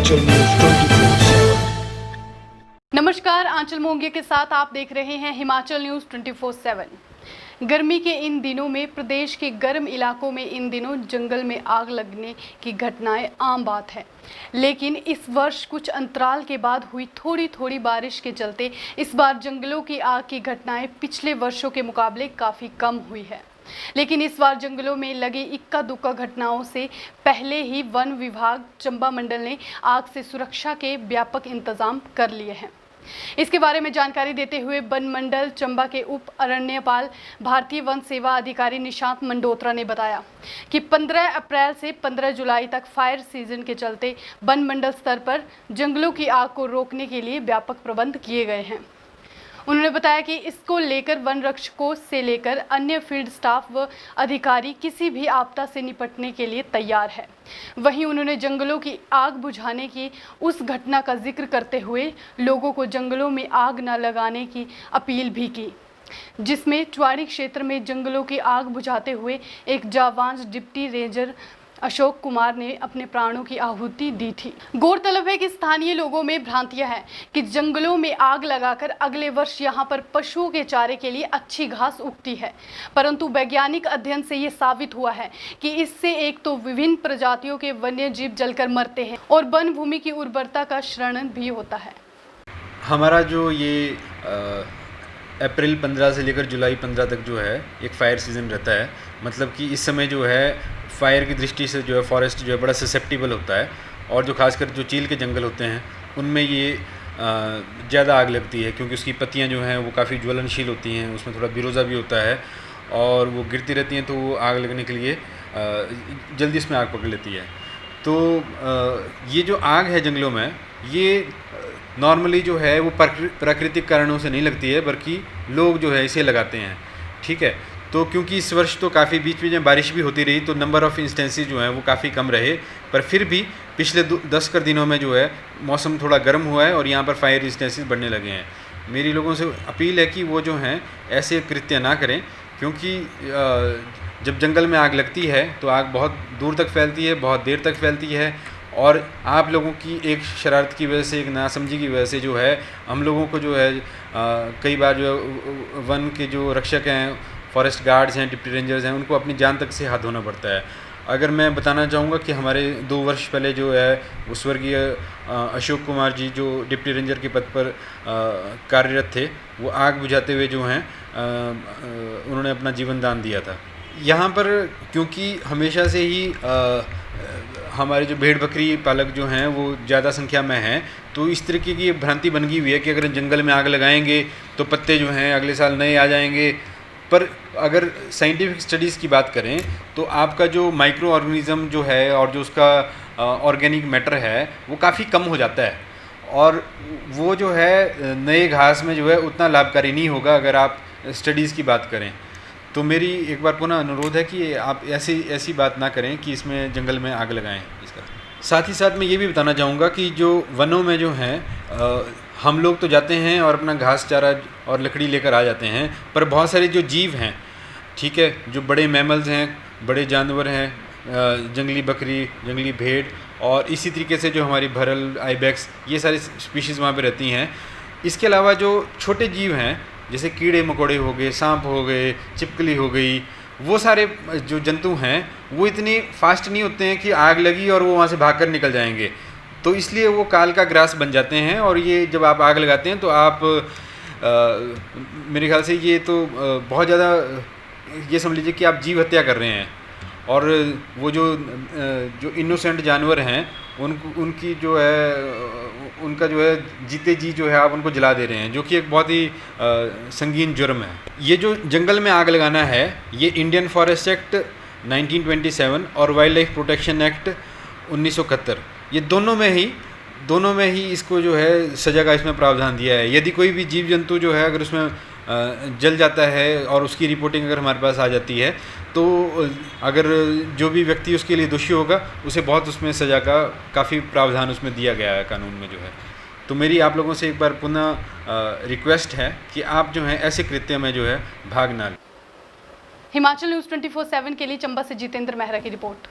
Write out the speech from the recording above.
Himachal news 24/7। नमस्कार, आंचल मोंगे के साथ आप देख रहे हैं हिमाचल न्यूज 24/7। गर्मी के इन दिनों में प्रदेश के गर्म इलाकों में इन दिनों जंगल में आग लगने की घटनाएं आम बात है, लेकिन इस वर्ष कुछ अंतराल के बाद हुई थोड़ी थोड़ी बारिश के चलते इस बार जंगलों की आग की घटनाएं पिछले वर्षों के मुकाबले काफ़ी कम हुई है। लेकिन इस बार जंगलों में लगी इक्का दुक्का घटनाओं से पहले ही वन विभाग चंबा मंडल ने आग से सुरक्षा के व्यापक इंतजाम कर लिए हैं। इसके बारे में जानकारी देते हुए वन मंडल चंबा के उप अरण्यपाल भारतीय वन सेवा अधिकारी निशांत मंडोत्रा ने बताया कि 15 अप्रैल से 15 जुलाई तक फायर सीजन के चलते वन मंडल स्तर पर जंगलों की आग को रोकने के लिए व्यापक प्रबंध किए गए हैं। उन्होंने बताया कि इसको लेकर वन रक्षकों से लेकर अन्य फील्ड स्टाफ व अधिकारी किसी भी आपदा से निपटने के लिए तैयार है। वहीं उन्होंने जंगलों की आग बुझाने की उस घटना का जिक्र करते हुए लोगों को जंगलों में आग न लगाने की अपील भी की, जिसमें चुवाड़ी क्षेत्र में जंगलों की आग बुझाते हुए एक जाबाज डिप्टी रेंजर अशोक कुमार ने अपने प्राणों की आहुति दी थी। गौरतलब है कि स्थानीय लोगों में भ्रांतियां हैं कि जंगलों में आग लगाकर अगले वर्ष यहां पर पशुओं के चारे के लिए अच्छी घास उगती है, परंतु वैज्ञानिक अध्ययन से ये साबित हुआ है कि इससे एक तो विभिन्न प्रजातियों के वन्य जीव जलकर मरते हैं और वन भूमि की उर्वरता का क्षरण भी होता है। हमारा जो ये अप्रैल 15 से लेकर जुलाई 15 तक जो है एक फ़ायर सीज़न रहता है। मतलब कि इस समय जो है फायर की दृष्टि से जो है फॉरेस्ट जो है बड़ा ससेप्टिबल होता है, और जो खासकर जो चील के जंगल होते हैं उनमें ये ज़्यादा आग लगती है, क्योंकि उसकी पत्तियां जो हैं वो काफ़ी ज्वलनशील होती हैं, उसमें थोड़ा बिरोज़ा भी होता है और वो गिरती रहती हैं, तो वो आग लगने के लिए जल्दी इसमें आग पकड़ लेती है। तो ये जो आग है जंगलों में, ये नॉर्मली जो है वो प्राकृतिक कारणों से नहीं लगती है, बल्कि लोग जो है इसे लगाते हैं। ठीक है, तो क्योंकि इस वर्ष तो काफ़ी बीच बीच में बारिश भी होती रही, तो नंबर ऑफ़ इंस्टेंसेस जो हैं वो काफ़ी कम रहे, पर फिर भी पिछले 10 कर दिनों में जो है मौसम थोड़ा गर्म हुआ है और यहाँ पर फायर इंस्टेंसेस बढ़ने लगे हैं। मेरी लोगों से अपील है कि वो जो हैं ऐसे कृत्य ना करें, क्योंकि जब जंगल में आग लगती है तो आग बहुत दूर तक फैलती है, बहुत देर तक फैलती है, और आप लोगों की एक शरारत की वजह से, एक नासमझी की वजह से जो है हम लोगों को जो है कई बार जो वन के जो रक्षक हैं, फॉरेस्ट गार्ड्स हैं, डिप्टी रेंजर्स हैं, उनको अपनी जान तक से हाथ धोना पड़ता है। अगर मैं बताना चाहूँगा कि हमारे 2 वर्ष पहले जो है उस स्वर्गीय अशोक कुमार जी जो डिप्टी रेंजर के पद पर कार्यरत थे, वो आग बुझाते हुए जो हैं उन्होंने अपना जीवन दान दिया था। यहाँ पर क्योंकि हमेशा से ही हमारे जो भेड़ बकरी पालक जो हैं वो ज़्यादा संख्या में हैं, तो इस तरीके की भ्रांति बन गई हुई है कि अगर जंगल में आग लगाएंगे तो पत्ते जो हैं अगले साल नए आ जाएंगे। पर अगर साइंटिफिक स्टडीज़ की बात करें तो आपका जो माइक्रो ऑर्गेनिज़म जो है और जो उसका ऑर्गेनिक मैटर है वो काफ़ी कम हो जाता है, और वो जो है नए घास में जो है उतना लाभकारी नहीं होगा अगर आप स्टडीज़ की बात करें। तो मेरी एक बार पुनः अनुरोध है कि आप ऐसी बात ना करें कि इसमें जंगल में आग लगाएं। इसका साथ ही साथ मैं ये भी बताना चाहूँगा कि जो वनों में जो हैं हम लोग तो जाते हैं और अपना घास चारा और लकड़ी लेकर आ जाते हैं, पर बहुत सारे जो जीव हैं, ठीक है, जो बड़े मैमल्स हैं, बड़े जानवर हैं, जंगली बकरी, जंगली भेड़, और इसी तरीके से जो हमारी भरल, आइबेक्स, ये सारी स्पीशीज़ वहाँ पे रहती हैं। इसके अलावा जो छोटे जीव हैं जैसे कीड़े मकोड़े हो गए, सांप हो गए, छिपकली हो गई, वो सारे जो जंतु हैं वो इतने फास्ट नहीं होते हैं कि आग लगी और वो वहाँ से भागकर निकल जाएंगे, तो इसलिए वो काल का ग्रास बन जाते हैं। और ये जब आप आग लगाते हैं तो आप मेरे ख्याल से ये तो बहुत ज़्यादा ये समझ लीजिए कि आप जीव हत्या कर रहे हैं, और वो जो इनोसेंट जानवर हैं उनकी जो है उनका जो है जीते जी जो है आप उनको जला दे रहे हैं, जो कि एक बहुत ही संगीन जुर्म है। ये जो जंगल में आग लगाना है, ये इंडियन फॉरेस्ट एक्ट 1927 और वाइल्ड लाइफ प्रोटेक्शन एक्ट 1971, ये दोनों में ही इसको जो है सज़ा का इसमें प्रावधान दिया है। यदि कोई भी जीव जंतु जो है अगर उसमें जल जाता है और उसकी रिपोर्टिंग अगर हमारे पास आ जाती है, तो अगर जो भी व्यक्ति उसके लिए दोषी होगा उसे बहुत उसमें सज़ा का काफ़ी प्रावधान उसमें दिया गया है कानून में जो है। तो मेरी आप लोगों से एक बार पुनः रिक्वेस्ट है कि आप जो है ऐसे कृत्य में जो है भाग ना लें। हिमाचल न्यूज़ 24/7 के लिए चंबा से जितेंद्र मेहरा की रिपोर्ट।